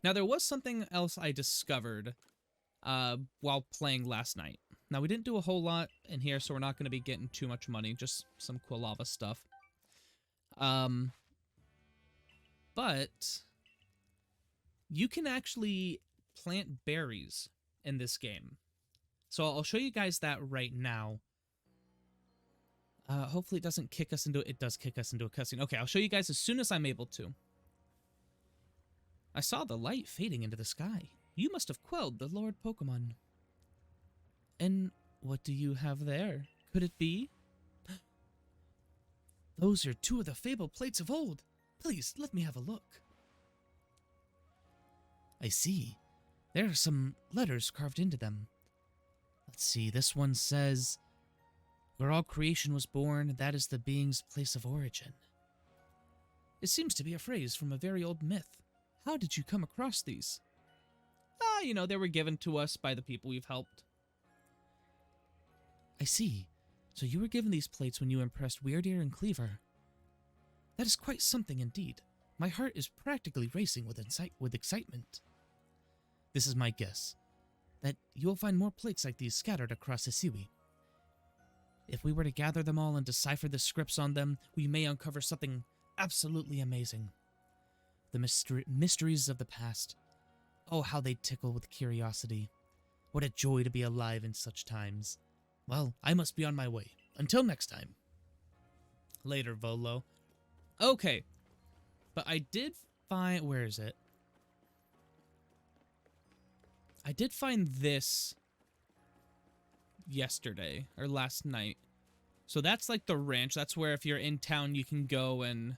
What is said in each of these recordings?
Now, there was something else I discovered while playing last night. Now, we didn't do a whole lot in here, so we're not going to be getting too much money, just some cool lava stuff. But you can actually plant berries in this game. So I'll show you guys that right now. Hopefully it doesn't kick us into... It does kick us into a cutscene. Okay, I'll show you guys as soon as I'm able to. I saw the light fading into the sky. You must have quelled the Lord Pokemon. And what do you have there? Could it be? Those are two of the fabled plates of old. Please, let me have a look. I see. There are some letters carved into them. Let's see, this one says, where all creation was born, that is the being's place of origin. It seems to be a phrase from a very old myth. How did you come across these? You know, they were given to us by the people we've helped. I see. So you were given these plates when you impressed Weirdeer and Cleaver. That is quite something indeed. My heart is practically racing with excitement. This is my guess, that you will find more plates like these scattered across Hisiwi. If we were to gather them all and decipher the scripts on them, we may uncover something absolutely amazing. The mysteries of the past. Oh, how they tickle with curiosity. What a joy to be alive in such times. Well, I must be on my way. Until next time. Later, Volo. Okay. But I did find... Where is it? I did find this yesterday, or last night. So that's like the ranch. That's where if you're in town, you can go and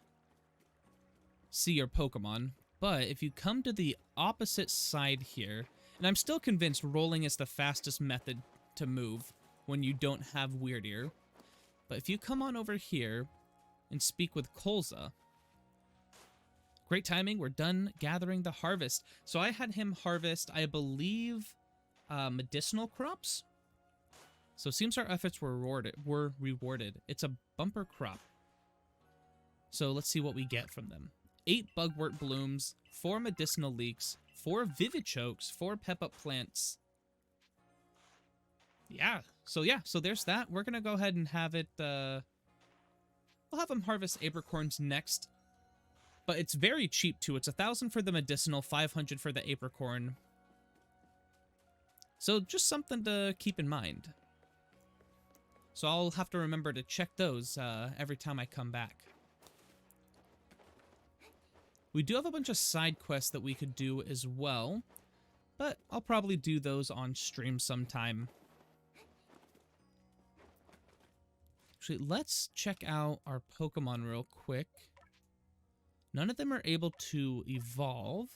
see your Pokemon. But if you come to the opposite side here, and I'm still convinced rolling is the fastest method to move when you don't have Weirdeer. But if you come on over here and speak with Colza, great timing, we're done gathering the harvest. So I had him harvest, I believe, medicinal crops. So it seems our efforts were rewarded. It's a bumper crop. So let's see what we get from them. 8 bugwort blooms, 4 medicinal leeks, 4 vivichokes, 4 pep-up plants. Yeah, so there's that. We're gonna go ahead and have it, we'll have him harvest apricorns next. But it's very cheap, too. It's 1,000 for the medicinal, 500 for the apricorn. So just something to keep in mind. So I'll have to remember to check those every time I come back. We do have a bunch of side quests that we could do as well, but I'll probably do those on stream sometime. Actually, let's check out our Pokemon real quick. None of them are able to evolve.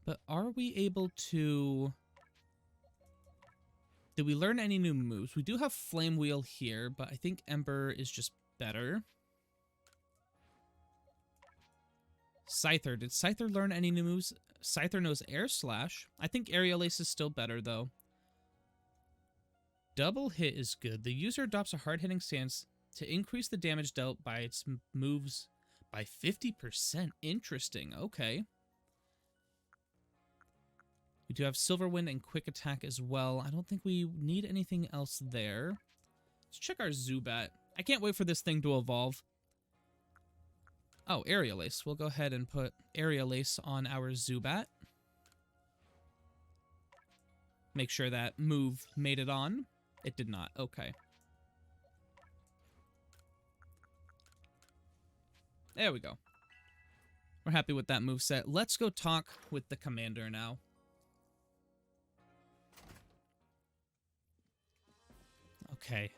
But are we able to... Did we learn any new moves? We do have Flame Wheel here, but I think Ember is just better. Scyther. Did Scyther learn any new moves? Scyther knows Air Slash. I think Aerial Ace is still better, though. Double Hit is good. The user adopts a hard-hitting stance to increase the damage dealt by its moves by 50%. Interesting. Okay. We do have Silver Wind and Quick Attack as well. I don't think we need anything else there. Let's check our Zubat. I can't wait for this thing to evolve. Oh, Aerial Ace. We'll go ahead and put Aerial Ace on our Zubat. Make sure that move made it on. It did not. Okay. There we go. We're happy with that moveset. Let's go talk with the commander now. Okay.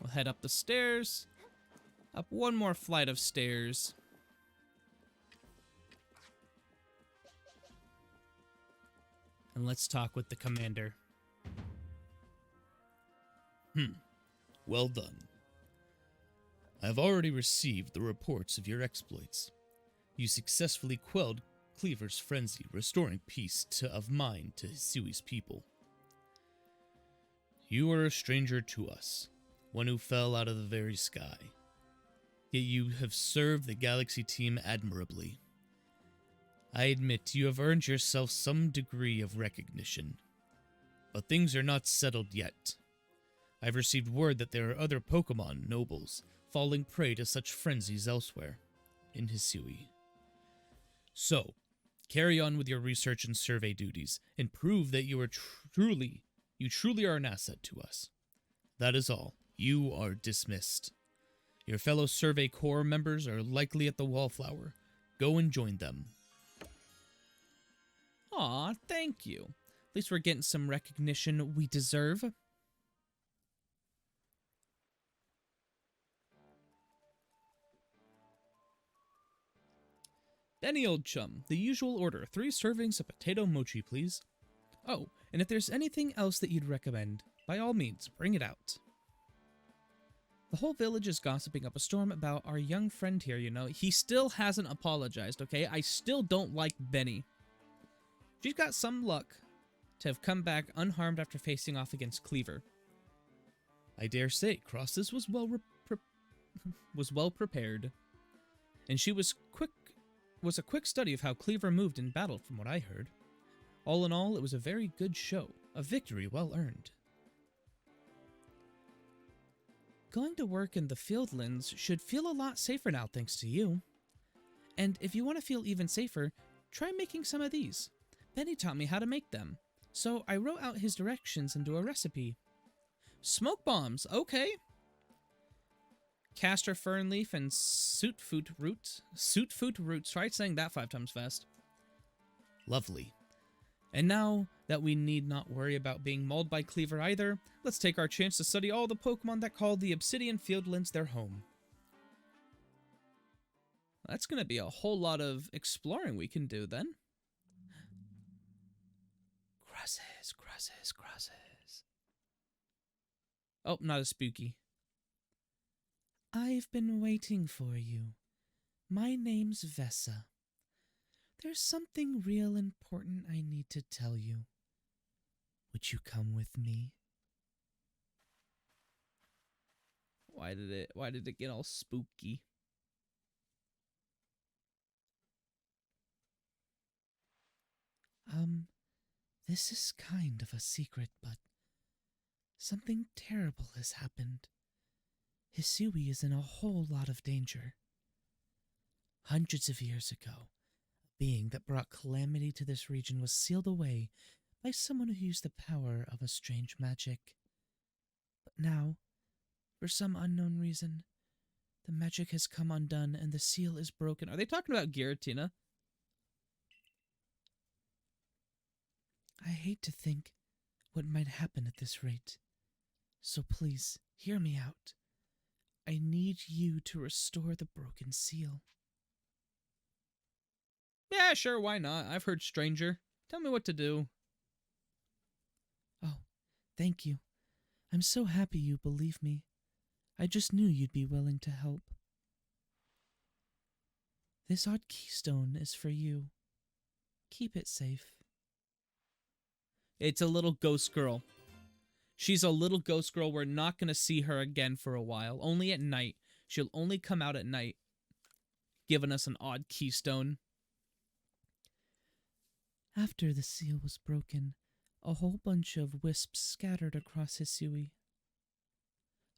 We'll head up the stairs. Up one more flight of stairs. And let's talk with the commander. Well done. I have already received the reports of your exploits. You successfully quelled Cleaver's frenzy, restoring peace of mind to Hisui's people. You are a stranger to us, one who fell out of the very sky. yet you have served the Galaxy team admirably. I admit you have earned yourself some degree of recognition, but things are not settled yet. I've received word that there are other Pokemon nobles falling prey to such frenzies elsewhere in Hisui. So, carry on with your research and survey duties, and prove that you truly are an asset to us. That is all. You are dismissed. Your fellow Survey Corps members are likely at the Wallflower. Go and join them. Aw, thank you. At least we're getting some recognition we deserve. Benny, old chum, the usual order. 3 servings of potato mochi, please. Oh, and if there's anything else that you'd recommend, by all means, bring it out. The whole village is gossiping up a storm about our young friend here, you know. He still hasn't apologized, okay? I still don't like Benny. She's got some luck to have come back unharmed after facing off against Cleaver. I dare say Crosses was well prepared. And she was a quick study of how Cleaver moved in battle from what I heard. All in all, it was a very good show, a victory well earned. Going to work in the Fieldlands should feel a lot safer now thanks to you. And if you want to feel even safer, try making some of these. Benny taught me how to make them, so I wrote out his directions into a recipe. Smoke bombs, okay. Castor fern leaf and sootfoot roots. Sootfoot roots. Try saying that 5 times fast. Lovely. And now that we need not worry about being mauled by Cleaver either, let's take our chance to study all the Pokemon that call the Obsidian Fieldlands their home. That's going to be a whole lot of exploring we can do then. Crosses, crosses, crosses. Oh, not as spooky. I've been waiting for you. My name's Vessa. There's something real important I need to tell you. Would you come with me? Why did it get all spooky? This is kind of a secret, but something terrible has happened. Hisui is in a whole lot of danger. Hundreds of years ago, a being that brought calamity to this region was sealed away by someone who used the power of a strange magic. But now, for some unknown reason, the magic has come undone and the seal is broken. Are they talking about Giratina? I hate to think what might happen at this rate. So please, hear me out. I need you to restore the broken seal. Yeah, sure, why not? I've heard stranger. Tell me what to do. Oh, thank you. I'm so happy you believe me. I just knew you'd be willing to help. This odd keystone is for you. Keep it safe. It's a little ghost girl. She's a little ghost girl. We're not going to see her again for a while. Only at night. She'll only come out at night. Giving us an odd keystone. After the seal was broken, a whole bunch of wisps scattered across Hisui.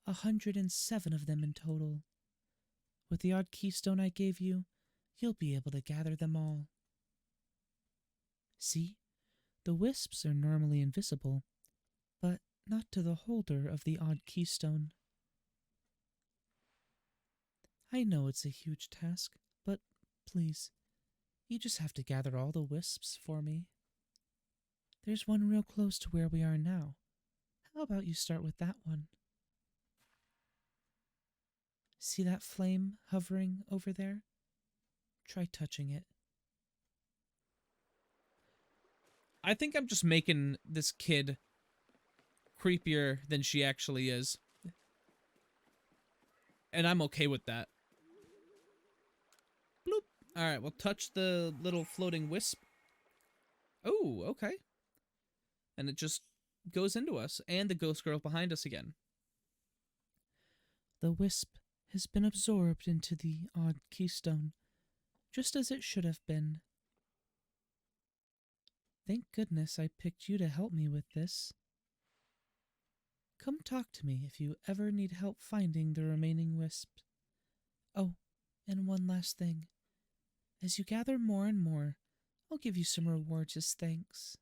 107 of them in total. With the odd keystone I gave you, you'll be able to gather them all. See? The wisps are normally invisible, but not to the holder of the odd keystone. I know it's a huge task, but please, you just have to gather all the wisps for me. There's one real close to where we are now. How about you start with that one? See that flame hovering over there? Try touching it. I think I'm just making this kid creepier than she actually is. And I'm okay with that. Bloop. Alright, we'll touch the little floating wisp. Oh, okay. And it just goes into us. And the ghost girl behind us again. The wisp has been absorbed into the odd keystone, just as it should have been. Thank goodness I picked you to help me with this. Come talk to me if you ever need help finding the remaining wisps. Oh, and one last thing. As you gather more and more, I'll give you some rewards as thanks.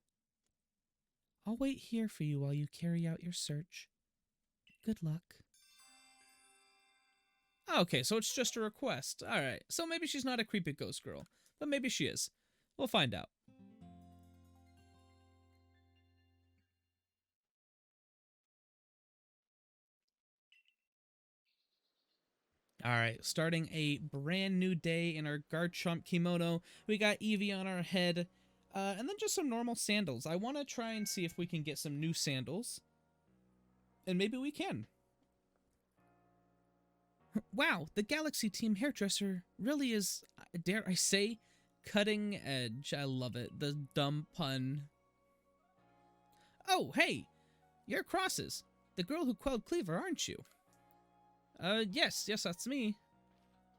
I'll wait here for you while you carry out your search. Good luck. Okay, so it's just a request. Alright, so maybe she's not a creepy ghost girl, but maybe she is. We'll find out. Alright, starting a brand new day in our Garchomp kimono. We got Eevee on our head, and then just some normal sandals. I want to try and see if we can get some new sandals. And maybe we can. Wow, the Galaxy Team hairdresser really is, dare I say, cutting edge. I love it. The dumb pun. Oh, hey! You're Crosses, the girl who quelled Cleaver, aren't you? Yes, that's me.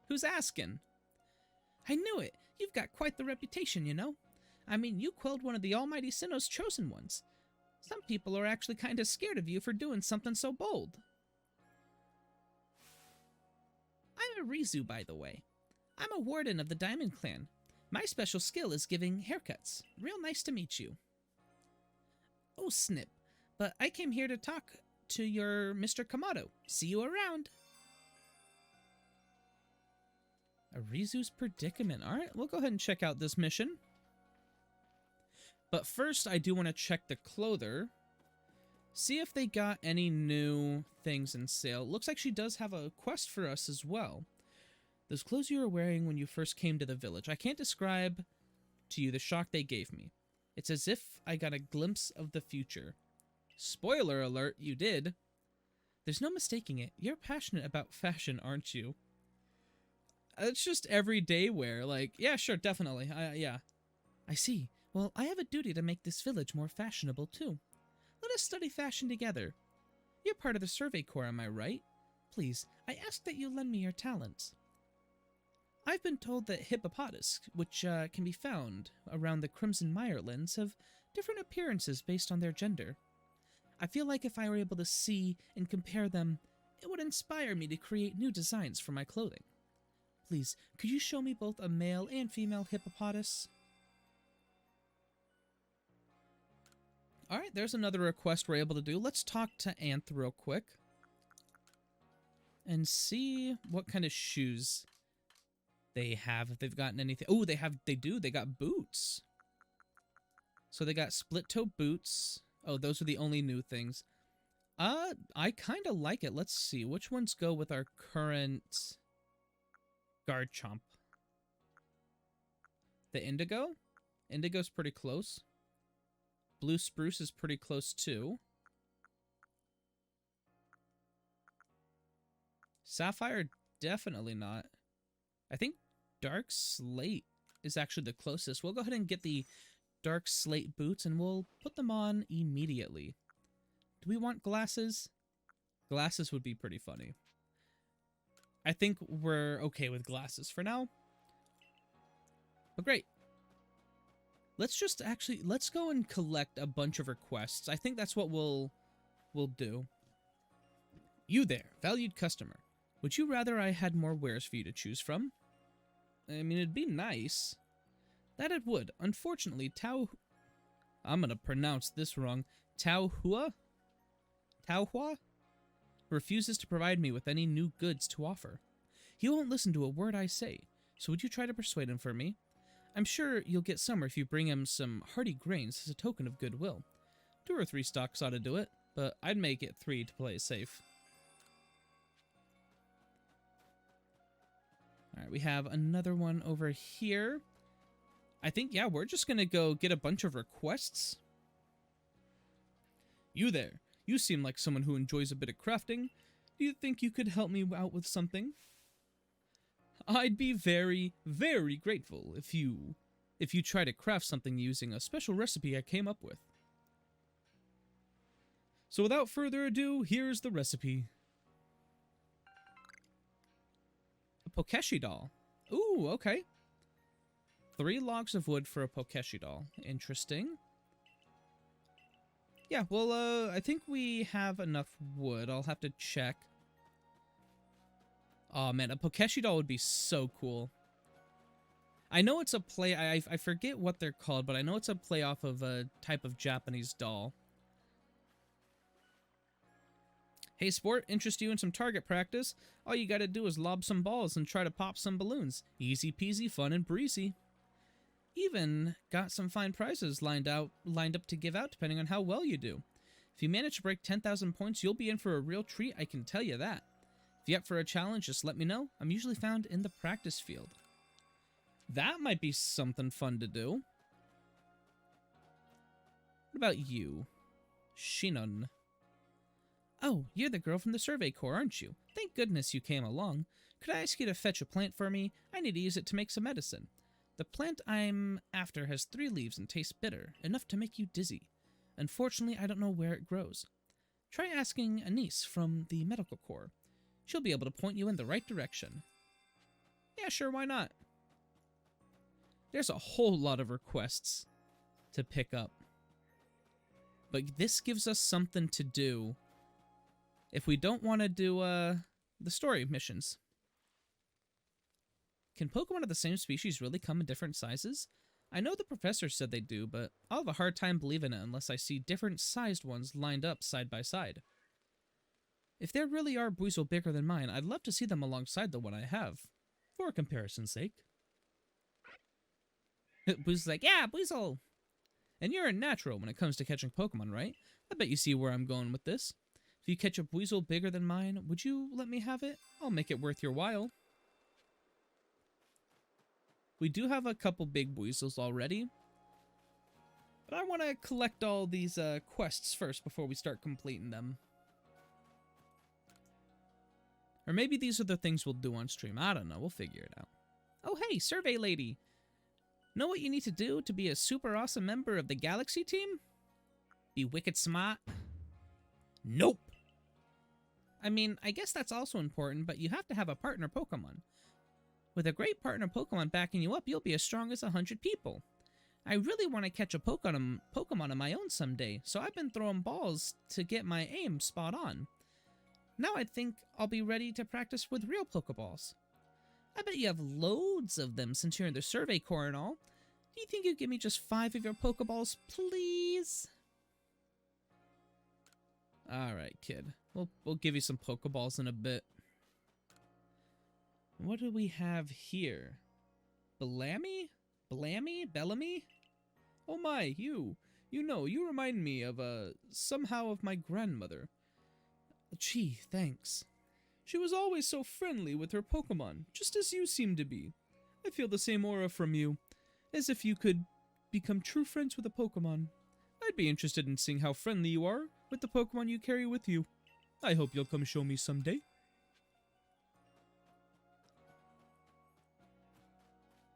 Who's asking? I knew it. You've got quite the reputation, you know. I mean, you quelled one of the Almighty Sinnoh's chosen ones. Some people are actually kind of scared of you for doing something so bold. I'm a Rizu, by the way. I'm a warden of the Diamond Clan. My special skill is giving haircuts. Real nice to meet you. Oh, snip. But I came here to talk to your Mr. Kamado. See you around. A Rizu's predicament. Alright, we'll go ahead and check out this mission. But first, I do want to check the clother. See if they got any new things in sale. Looks like she does have a quest for us as well. Those clothes you were wearing when you first came to the village. I can't describe to you the shock they gave me. It's as if I got a glimpse of the future. Spoiler alert, you did. There's no mistaking it. You're passionate about fashion, aren't you? It's just everyday wear. Like, yeah, sure, definitely. Yeah. I see. Well, I have a duty to make this village more fashionable, too. Let us study fashion together. You're part of the Survey Corps, am I right? Please, I ask that you lend me your talents. I've been told that hippopotas, which can be found around the Crimson Mirelands, have different appearances based on their gender. I feel like if I were able to see and compare them, it would inspire me to create new designs for my clothing. Please, could you show me both a male and female hippopotas? Alright, there's another request we're able to do. Let's talk to Anth real quick. And see what kind of shoes they have, if they've gotten anything. Oh, they do. They got boots. So they got split-toe boots. Oh, those are the only new things. I kind of like it. Let's see. Which ones go with our current Garchomp? The Indigo? Indigo's pretty close. Blue Spruce is pretty close too. Sapphire, definitely not. I think Dark Slate is actually the closest. We'll go ahead and get the Dark Slate boots and we'll put them on immediately. Do we want glasses? Glasses would be pretty funny. I think we're okay with glasses for now. But great. Let's go and collect a bunch of requests. I think that's what we'll do. You there, valued customer. Would you rather I had more wares for you to choose from? I mean, it'd be nice. That it would. Unfortunately, I'm gonna pronounce this wrong. Taohua refuses to provide me with any new goods to offer. He won't listen to a word I say, so would you try to persuade him for me? I'm sure you'll get somewhere if you bring him some hearty grains as a token of goodwill. 2 or 3 stocks ought to do it, but I'd make it 3 to play it safe. Alright, we have another one over here. I think, yeah, we're just gonna go get a bunch of requests. You there. You seem like someone who enjoys a bit of crafting. Do you think you could help me out with something? I'd be very, very grateful if you try to craft something using a special recipe I came up with. So without further ado, here's the recipe. Pokeshi doll. Ooh, okay. 3 logs of wood for a Pokeshi doll. Interesting. Yeah, well, I think we have enough wood. I'll have to check. Oh, man, a Pokeshi doll would be so cool. I know it's a play... I forget what they're called, but I know it's a play off of a type of Japanese doll. Hey, sport, interest you in some target practice? All you gotta do is lob some balls and try to pop some balloons. Easy peasy, fun and breezy. Even got some fine prizes lined up to give out depending on how well you do. If you manage to break 10,000 points, you'll be in for a real treat, I can tell you that. If you're up for a challenge, just let me know. I'm usually found in the practice field. That might be something fun to do. What about you? Shinon. Oh, you're the girl from the Survey Corps, aren't you? Thank goodness you came along. Could I ask you to fetch a plant for me? I need to use it to make some medicine. The plant I'm after has 3 leaves and tastes bitter, enough to make you dizzy. Unfortunately, I don't know where it grows. Try asking Anise from the Medical Corps. She'll be able to point you in the right direction. Yeah, sure, why not? There's a whole lot of requests to pick up. But this gives us something to do if we don't want to do the story missions. Can Pokemon of the same species really come in different sizes? I know the professor said they do, but I'll have a hard time believing it unless I see different sized ones lined up side by side. If there really are Buizel bigger than mine, I'd love to see them alongside the one I have, for comparison's sake. Buizel's like, yeah, Buizel! And you're a natural when it comes to catching Pokemon, right? I bet you see where I'm going with this. If you catch a Buizel bigger than mine, would you let me have it? I'll make it worth your while. We do have a couple big Buizels already, but I want to collect all these quests first before we start completing them. Or maybe these are the things we'll do on stream. I don't know. We'll figure it out. Oh, hey, Survey Lady. Know what you need to do to be a super awesome member of the Galaxy team? Be wicked smart? Nope. I mean, I guess that's also important, but you have to have a partner Pokemon. With a great partner Pokemon backing you up, you'll be as strong as 100 people. I really want to catch a Pokemon of my own someday, so I've been throwing balls to get my aim spot on. Now I think I'll be ready to practice with real Pokeballs. I bet you have loads of them since you're in the Survey Corps and all. Do you think you'd give me just 5 of your Pokeballs, please? Alright, kid. We'll give you some Pokeballs in a bit. What do we have here? Bellamy? Bellamy? Oh my, you. You remind me of, somehow of my grandmother. Gee, thanks. She was always so friendly with her Pokemon, just as you seem to be. I feel the same aura from you, as if you could become true friends with a Pokemon. I'd be interested in seeing how friendly you are with the Pokemon you carry with you. I hope you'll come show me someday.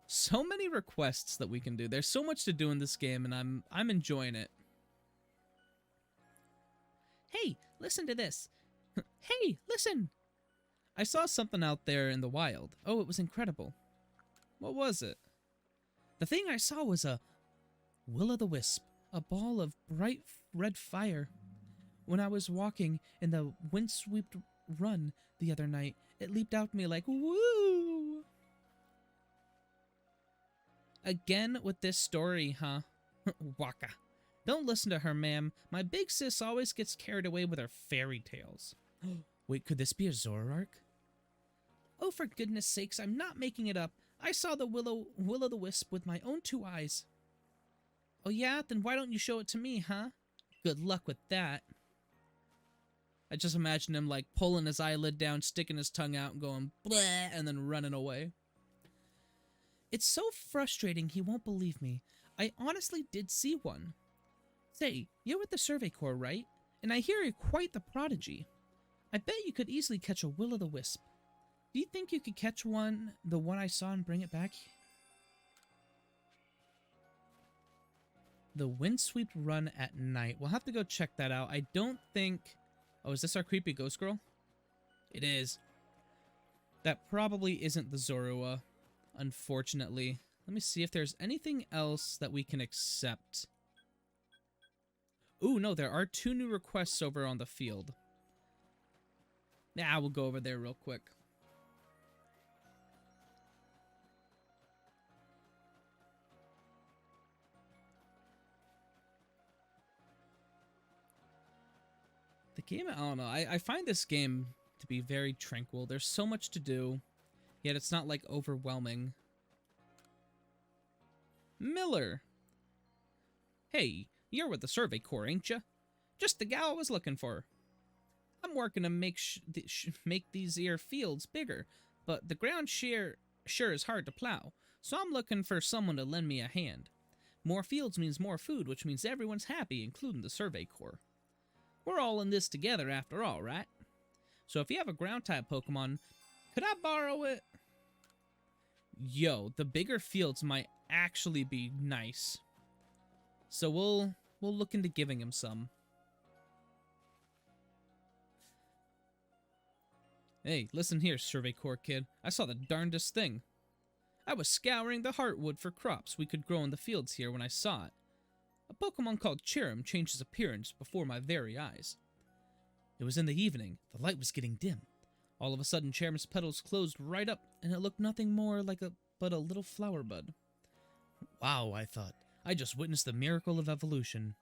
So many requests that we can do. There's so much to do in this game, and I'm enjoying it. Hey, listen to this. Hey, listen! I saw something out there in the wild. Oh, it was incredible. What was it? The thing I saw was a will-o'-the-wisp, a ball of bright red fire. When I was walking in the windswept run the other night, it leaped out at me like, woo! Again with this story, huh? Waka. Don't listen to her, ma'am. My big sis always gets carried away with her fairy tales. Wait, could this be a Zoroark? Oh, for goodness sakes, I'm not making it up. I saw the will-o'-the-wisp with my own 2 eyes. Oh yeah? Then why don't you show it to me, huh? Good luck with that. I just imagine him, like, pulling his eyelid down, sticking his tongue out, and going, bleh, and then running away. It's so frustrating he won't believe me. I honestly did see one. Say, you're with the Survey Corps, right? And I hear you're quite the prodigy. I bet you could easily catch a will-o'-the-wisp. Do you think you could catch the one I saw, and bring it back? The windswept run at night. We'll have to go check that out. I don't think... Oh, is this our creepy ghost girl? It is. That probably isn't the Zorua, unfortunately. Let me see if there's anything else that we can accept. Ooh, no, there are 2 new requests over on the field. Nah, we'll go over there real quick. The game, I don't know. I find this game to be very tranquil. There's so much to do, yet it's not, like, overwhelming. Miller! Hey, you're with the Survey Corps, ain't ya? Just the gal I was looking for. I'm working to make these here fields bigger, but the ground sure is hard to plow, so I'm looking for someone to lend me a hand. More fields means more food, which means everyone's happy, including the Survey Corps. We're all in this together after all, right? So if you have a ground-type Pokemon, could I borrow it? Yo, the bigger fields might actually be nice. So we'll look into giving him some. Hey, listen here, Survey Corps kid. I saw the darndest thing. I was scouring the heartwood for crops we could grow in the fields here when I saw it. A Pokemon called Cherim changed his appearance before my very eyes. It was in the evening. The light was getting dim. All of a sudden, Cherim's petals closed right up, and it looked nothing more like but a little flower bud. Wow, I thought. I just witnessed the miracle of evolution.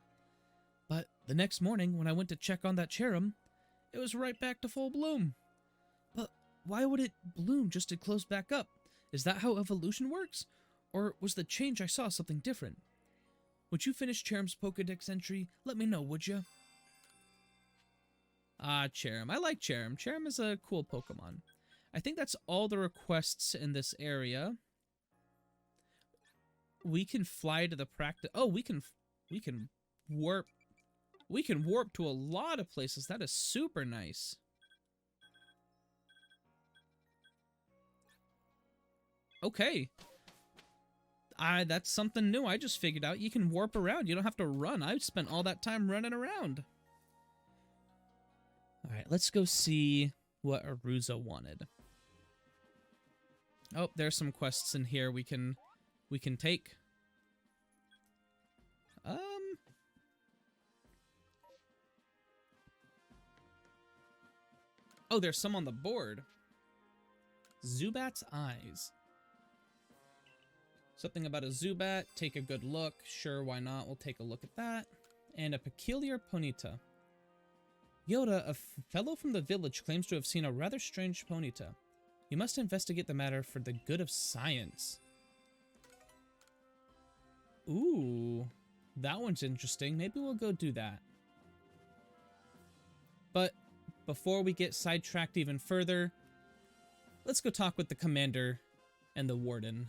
But the next morning, when I went to check on that Cherim, it was right back to full bloom. But why would it bloom just to close back up? Is that how evolution works? Or was the change I saw something different? Would you finish Cherim's Pokedex entry? Let me know, would you? Ah, Cherim. I like Cherim. Cherim is a cool Pokemon. I think that's all the requests in this area. We can fly to the practice. Oh, we can warp. We can warp to a lot of places. That is super nice. Okay. That's something new I just figured out. You can warp around. You don't have to run. I spent all that time running around. Alright, let's go see what Aruza wanted. Oh, there's some quests in here we can take. Oh, there's some on the board. Zubat's eyes. Something about a Zubat. Take a good look. Sure, why not? We'll take a look at that. And a peculiar Ponyta. Yoda, a fellow from the village, claims to have seen a rather strange Ponyta. You must investigate the matter for the good of science. Ooh, that one's interesting. Maybe we'll go do that. But before we get sidetracked even further, let's go talk with the commander and the warden.